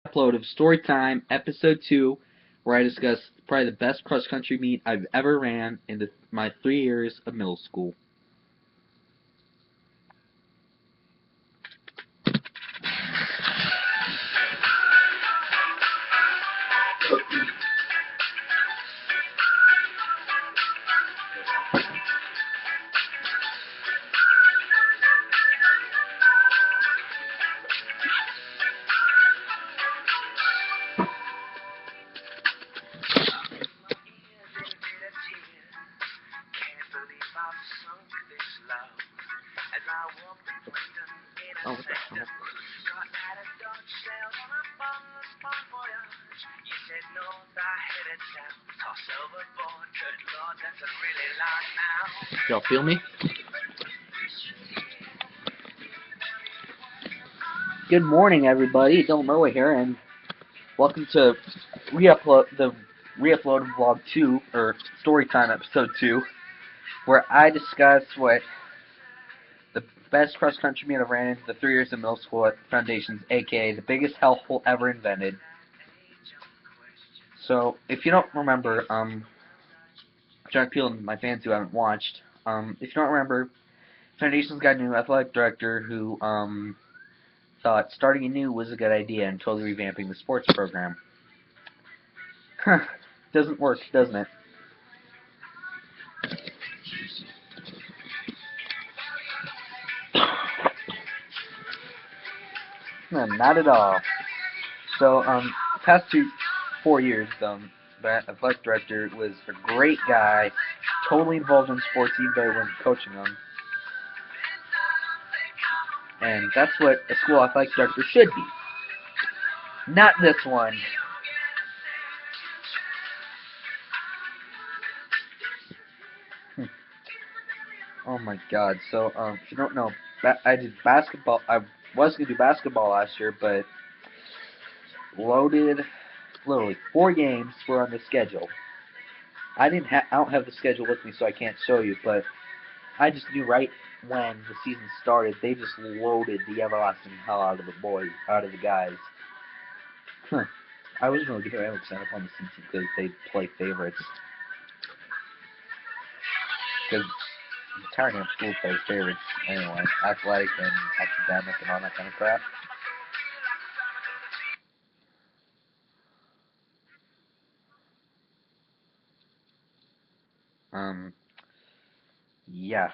Upload of Storytime Episode 2, where I discuss probably the best cross country meet I've ever ran in my 3 years of middle school. Oh, what the hell? Y'all feel me? Good morning, everybody. Dylan Merway here, and welcome to the re-upload of Vlog 2, or Storytime Episode 2, where I discuss what the best cross country meet I've ran in the 3 years of middle school at Foundations, aka the biggest hellhole ever invented. So, if you don't remember, John Peel and my fans who haven't watched, if you don't remember, Foundations got a new athletic director who thought starting anew was a good idea and totally revamping the sports program. Huh. Doesn't work, doesn't it? No, not at all. So, past 4 years, that athletic director was a great guy, totally involved in sports, even though he wasn't coaching them. And that's what a school athletic director should be. Not this one. Oh my god. So, if you don't know, I did basketball. I was going to do basketball last year, but literally 4 games were on the schedule. I don't have the schedule with me, so I can't show you, but I just knew right when the season started, they just loaded the everlasting hell out of the guys. Huh. I wasn't really able to set up on the season because they play favorites. Because the entire damn school plays favorites anyway, athletic and academic and all that kind of crap. Um, yeah.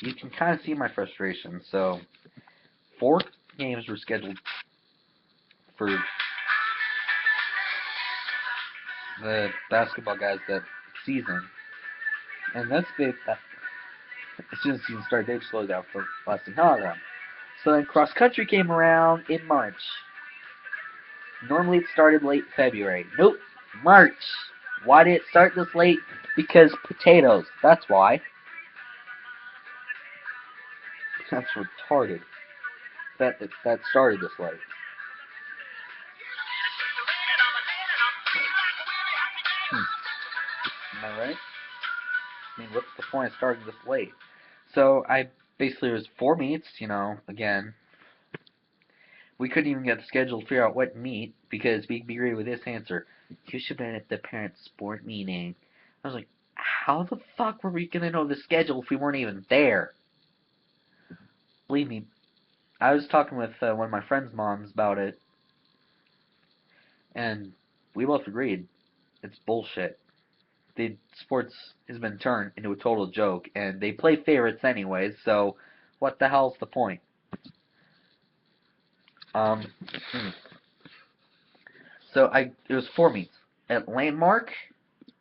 You can kind of see my frustration. So, 4 games were scheduled for the basketball guys that season, and that's big. As soon as the season started, they slowed down for less than hell of them. So then cross country came around in March. Normally it started late February. Nope, March. Why did it start this late? Because potatoes. That's why. That's retarded. That started this late. Am I right? I mean, what's the point of starting this late? So I basically, it was 4 meets. Again, we couldn't even get the schedule to figure out what meet because we agreed with this answer. You should have been at the parent sport meeting. I was like, how the fuck were we gonna know the schedule if we weren't even there? Believe me, I was talking with one of my friend's moms about it, and we both agreed it's bullshit. The sports has been turned into a total joke, and they play favorites anyways. So, what the hell's the point? Um, hmm. So it was 4 meets at Landmark,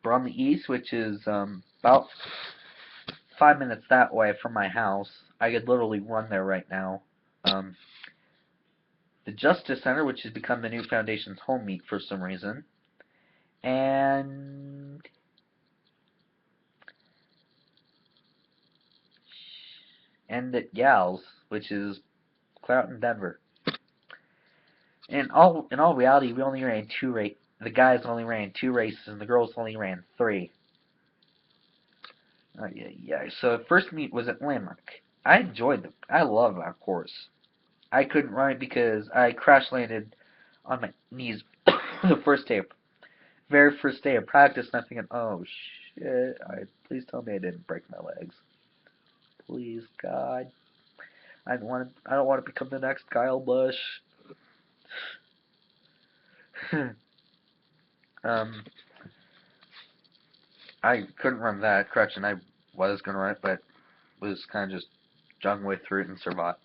from the east, which is about 5 minutes that way from my house. I could literally run there right now. Um, the Justice Center, which has become the new Foundation's home meet for some reason, and at Gals, which is clear out in Denver. In all reality, we only ran the guys only ran 2 races, and the girls only ran 3. Yeah. So the first meet was at Landmark. I love that course. I couldn't run it because I crash landed on my knees the very first day of practice, and I'm thinking, oh shit, please tell me I didn't break my legs. Please, God. I don't want to become the next Kyle Busch. um, I couldn't run that. Correction, I was gonna run it, but was kind of just jogging way through it and survived.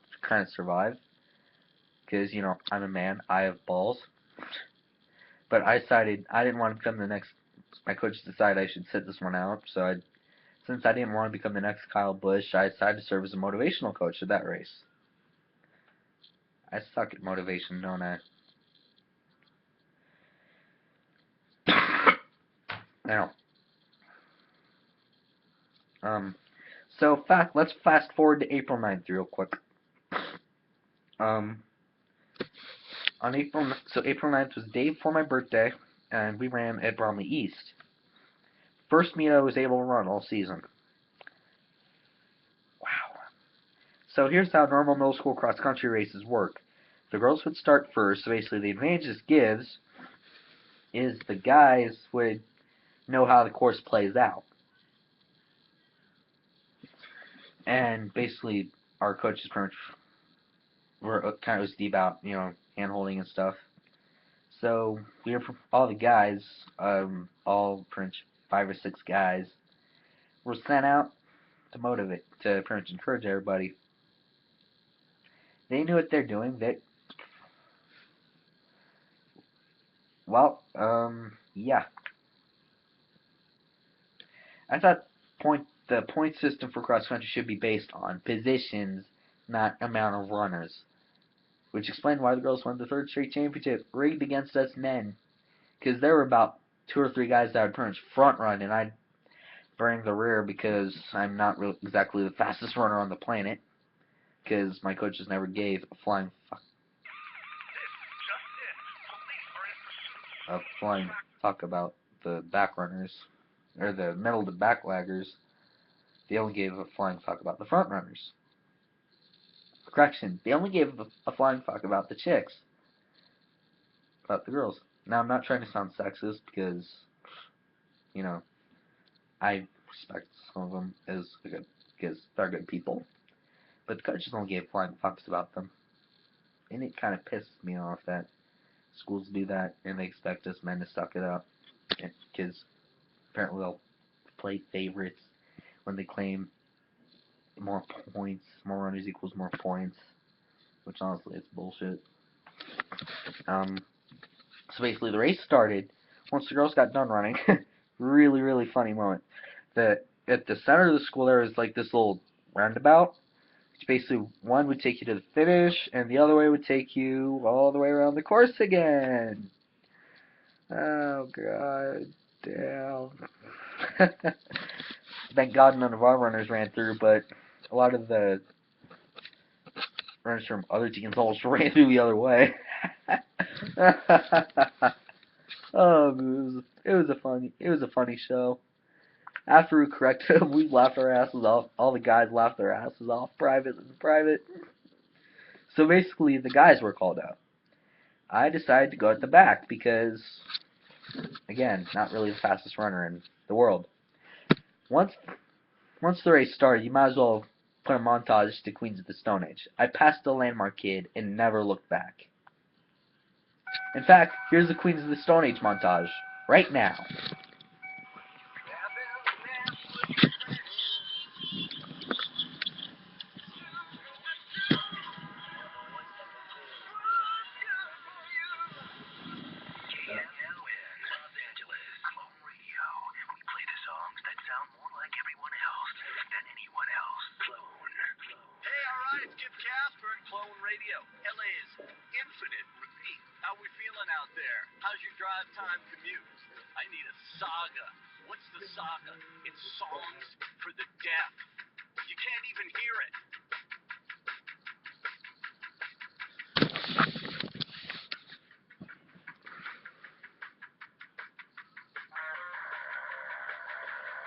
Because, I'm a man, I have balls. But I decided I didn't want to become the next. My coach decided I should sit this one out. Since I didn't want to become the next Kyle Busch, I decided to serve as a motivational coach at that race. I suck at motivation, don't I? Now, let's fast forward to April 9th real quick. On April 9th was the day before my birthday, and we ran at Bromley East. First meet I was able to run all season. Wow. So here's how normal middle school cross-country races work. The girls would start first, so basically the advantage this gives is the guys would know how the course plays out. And basically, our coaches pretty much were kind of OCD about, hand-holding and stuff. So all the guys, all pretty much 5 or 6 guys, were sent out to pretty much encourage everybody. They knew what they're doing. Yeah. I thought the point system for cross country should be based on positions, not amount of runners. Which explained why the girls won the 3rd straight championship, rigged against us men. Because there were about 2 or 3 guys that would pretty much front run, and I'd bring the rear because I'm not really exactly the fastest runner on the planet. Because my coaches never gave a flying fuck about the back runners, or the middle to back laggers. They only gave a flying fuck about the front runners. Correction, they only gave a flying fuck about the chicks. About the girls. Now, I'm not trying to sound sexist because, I respect some of them because they're good people. But the coaches only gave flying fucks about them. And it kind of pisses me off that schools do that and they expect us men to suck it up. Because apparently they'll play favorites when they claim more runners equals more points. Which honestly, it's bullshit. So basically the race started once the girls got done running. Really, really funny moment. At the center of the school there was like this little roundabout. Which basically one would take you to the finish, and the other way would take you all the way around the course again. Oh god damn. Thank God none of our runners ran through, but a lot of the runners from other teams almost ran through the other way. Oh, it was a funny show. After we corrected them, we laughed our asses off. All the guys laughed their asses off, private. So basically, the guys were called out. I decided to go at the back because, again, not really the fastest runner in the world. Once the race started, you might as well put a montage to Queens of the Stone Age. I passed the landmark kid and never looked back. In fact, here's the Queens of the Stone Age montage right now. How's your drive time commute? I need a saga. What's the saga? It's songs for the deaf. You can't even hear it.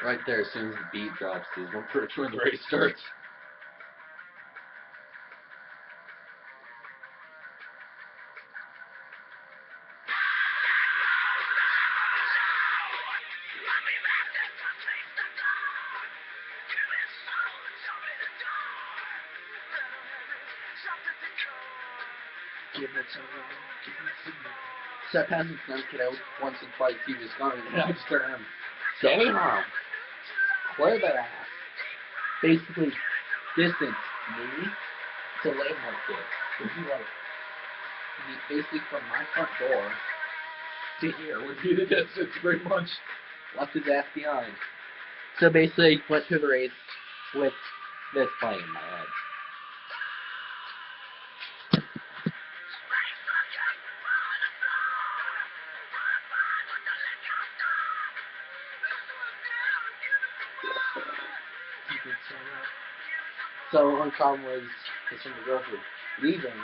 Right there, as soon as the beat drops, is when the race starts. Give it some more, give it some more. So I passed this young kid out once and twice, he was gone, and I just turned around, stay home, clear their ass. Basically, distance me to Landmark kid. Would be like, basically from my front door to here would be the distance pretty much. Left his ass behind. So basically, went through the race with this playing in my head. So one problem was some of the girls were leaving.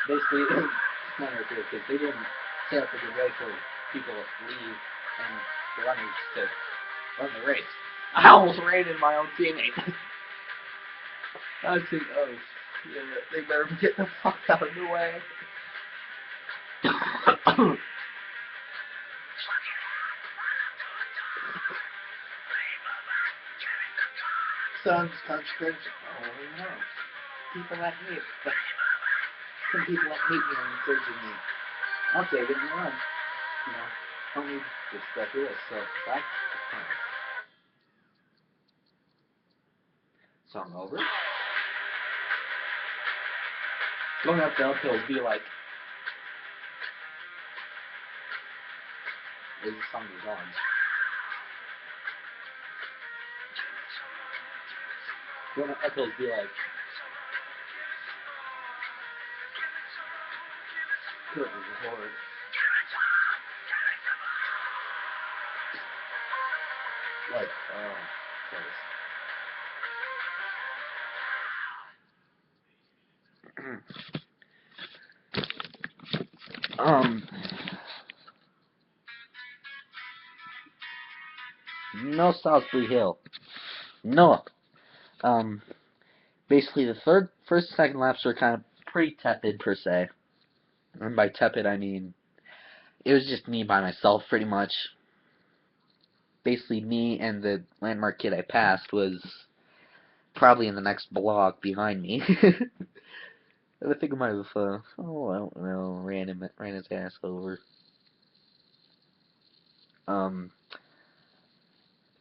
Basically, it was not very good because they didn't set up a good way for people to leave and the runners to run the race. I almost ran into my own teammate. I was thinking, oh, yeah, they better get the fuck out of the way. So I'm just concentrating. Oh no, people that hate, but some people that hate me are encouraging me. Okay, then you run. You know, don't need to stuff to this. So back to front. Song over. Going up the uphill would be like, where's the song going? Going up uphill would be like, good Lord. Like, oh, no Salisbury Hill. No. Basically the first and second laps were kind of pretty tepid per se. And by tepid I mean, it was just me by myself pretty much. Basically me and the Landmark kid I passed was probably in the next block behind me. I think I might have, I don't know, ran his ass over.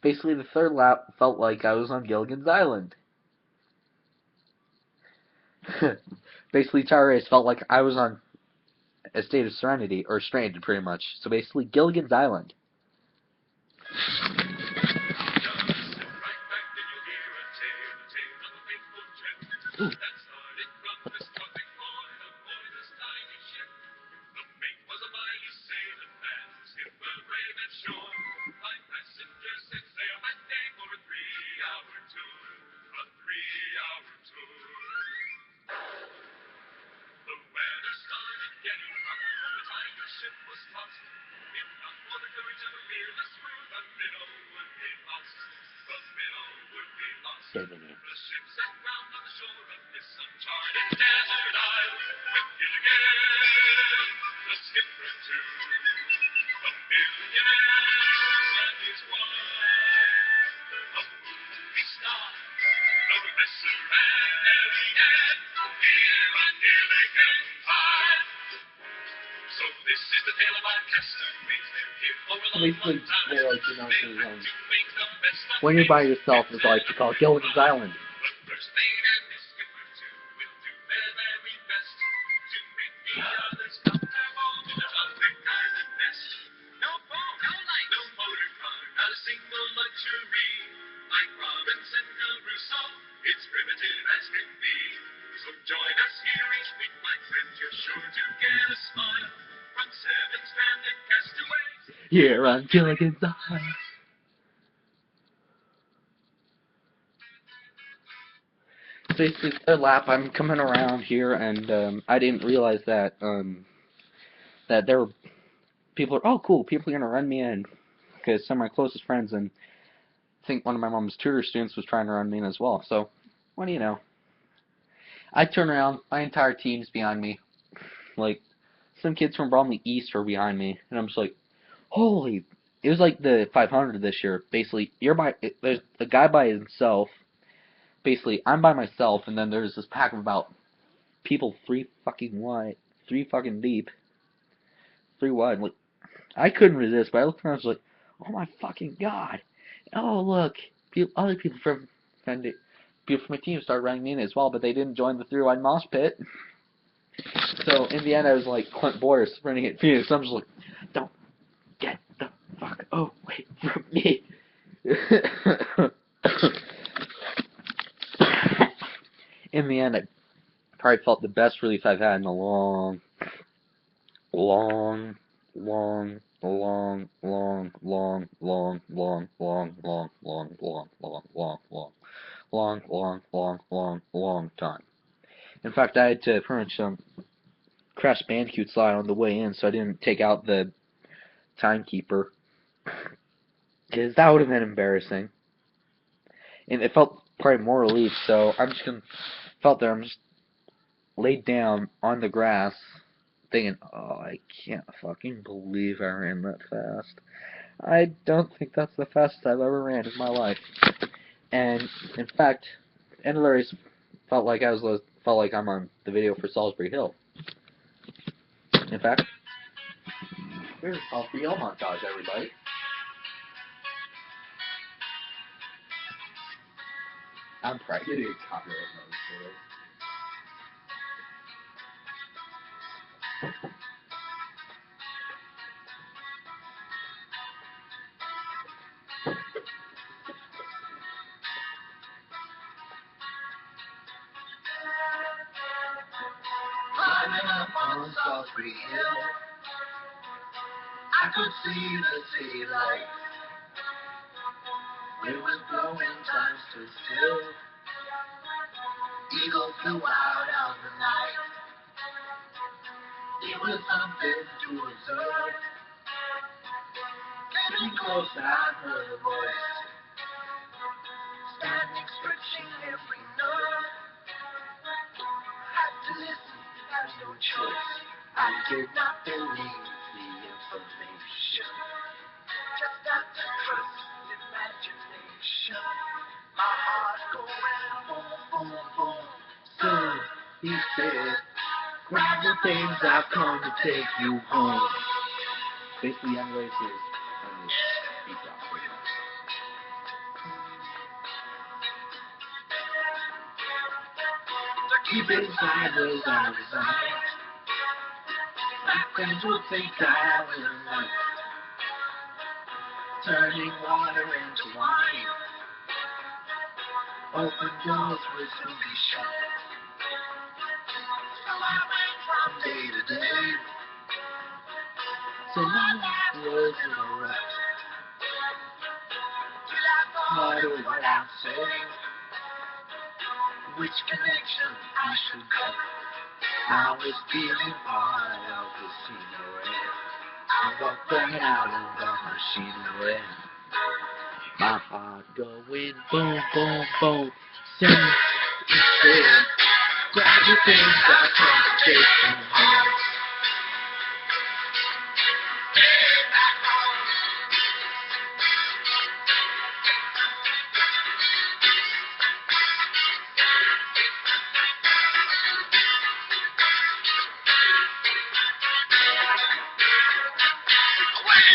Basically the third lap felt like I was on Gilligan's Island. Basically, entire race felt like I was on a state of serenity, or stranded, pretty much. So basically, Gilligan's Island. Ooh. Basically, they're like, when you're by yourself, it's like you call it Gilligan's Island. Here on Gilligan's Island. Basically, third lap, I'm coming around here, and I didn't realize that that there were people. Oh, cool! People are gonna run me in because some of my closest friends and I think one of my mom's tutor students was trying to run me in as well. So, what do you know? I turn around, my entire team's behind me. Like, some kids from Bromley East were behind me, and I'm just like, holy! It was like the 500 this year. Basically, there's a guy by himself. basically I'm by myself, and then there's this pack of about people three fucking deep, three wide. Like, I couldn't resist, but I looked around, I was like, oh my fucking god! Oh look, other people from people from my team started running in as well, but they didn't join the three wide mosh pit. So in the end, I was like Clint Boris running at Phoenix. I'm just like, don't get the fuck away from me. In the end, I probably felt the best relief I've had in a long, long, long, long, long, long, long, long, long, long, long, long, long, long, long time. In fact, I had to pretty much Crash Bandicoot slide on the way in, so I didn't take out the timekeeper, because that would have been embarrassing. And it felt probably more relief, so I'm just laid down on the grass, thinking, oh, I can't fucking believe I ran that fast. I don't think that's the fastest I've ever ran in my life. And in fact, end of the race felt like I'm on the video for Salisbury Hill. In fact, here's a Salisbury Hill montage, everybody. I'm probably getting a copyright notice for this. Climbing up on Salisbury Hill, I could see the city lights. Wind was blowing, time stood still. Eagles flew out of the night. It was something to observe. Getting close, I heard a voice, standing, stretching every nerve. Had to listen, had no choice. I did not believe the information. Just had to trust imagination. My heart going boom, boom, boom. So, he said, grab the things I've come to take you home. Basically, Young Race is beat out pretty much. Keep it sideways all the time. My friends will think I was nuts, turning water into wine. Open doors will soon be shut. So I went from day to day, till my life was in a rut. Till I thought of what I'd say, which connection I should cut. I was feeling part of the scenery. I walked back out of the machinery. My heart going boom, boom, boom. Sing, said, Grab the things I come to take you home.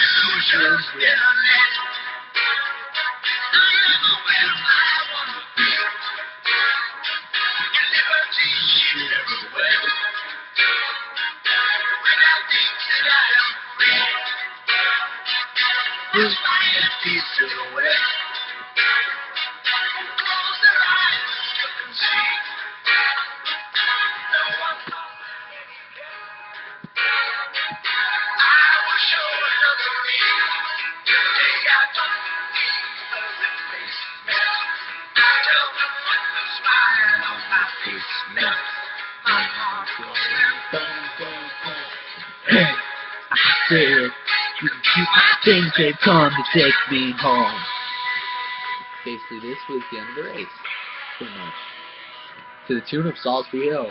Illusions with a net. I never will, I want to be. In liberty, shoot everywhere. When I think that I am free, lose my empty silhouette. Close their eyes, you can see. No one knows any care. I will show another me. They got to need the face melt. Tell them what the smile on my face meant. My heart goes boom, boom, boom. I said, you can keep my things, they've come to take me home. Basically, this was the end of the race. Pretty much. To the tune of Salisbury Hill.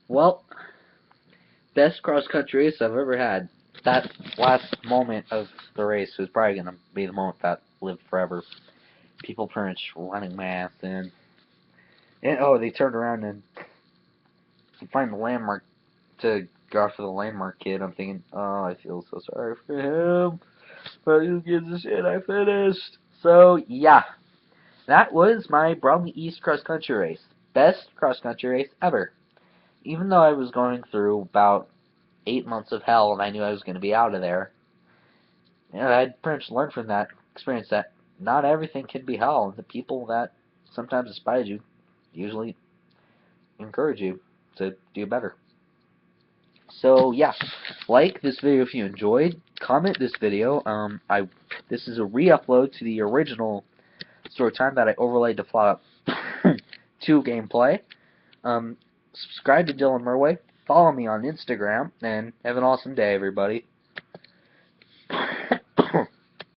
Well, best cross-country race I've ever had. That last moment of the race was probably going to be the moment that lived forever. People pretty much running mass, and oh, they turned around and to find the landmark to go after the landmark kid. I'm thinking, oh, I feel so sorry for him. But who gives a shit? I finished. So yeah, that was my Bromley East cross country race. Best cross country race ever. Even though I was going through about 8 months of hell and I knew I was going to be out of there, I'd pretty much learned from that experience that not everything can be hell. And the people that sometimes despise you usually encourage you to do better. So yeah, like this video if you enjoyed. Comment this video. This is a re-upload to the original Storytime that I overlaid to Fallout 2 gameplay. Subscribe to Dylan Murway. Follow me on Instagram, and have an awesome day, everybody.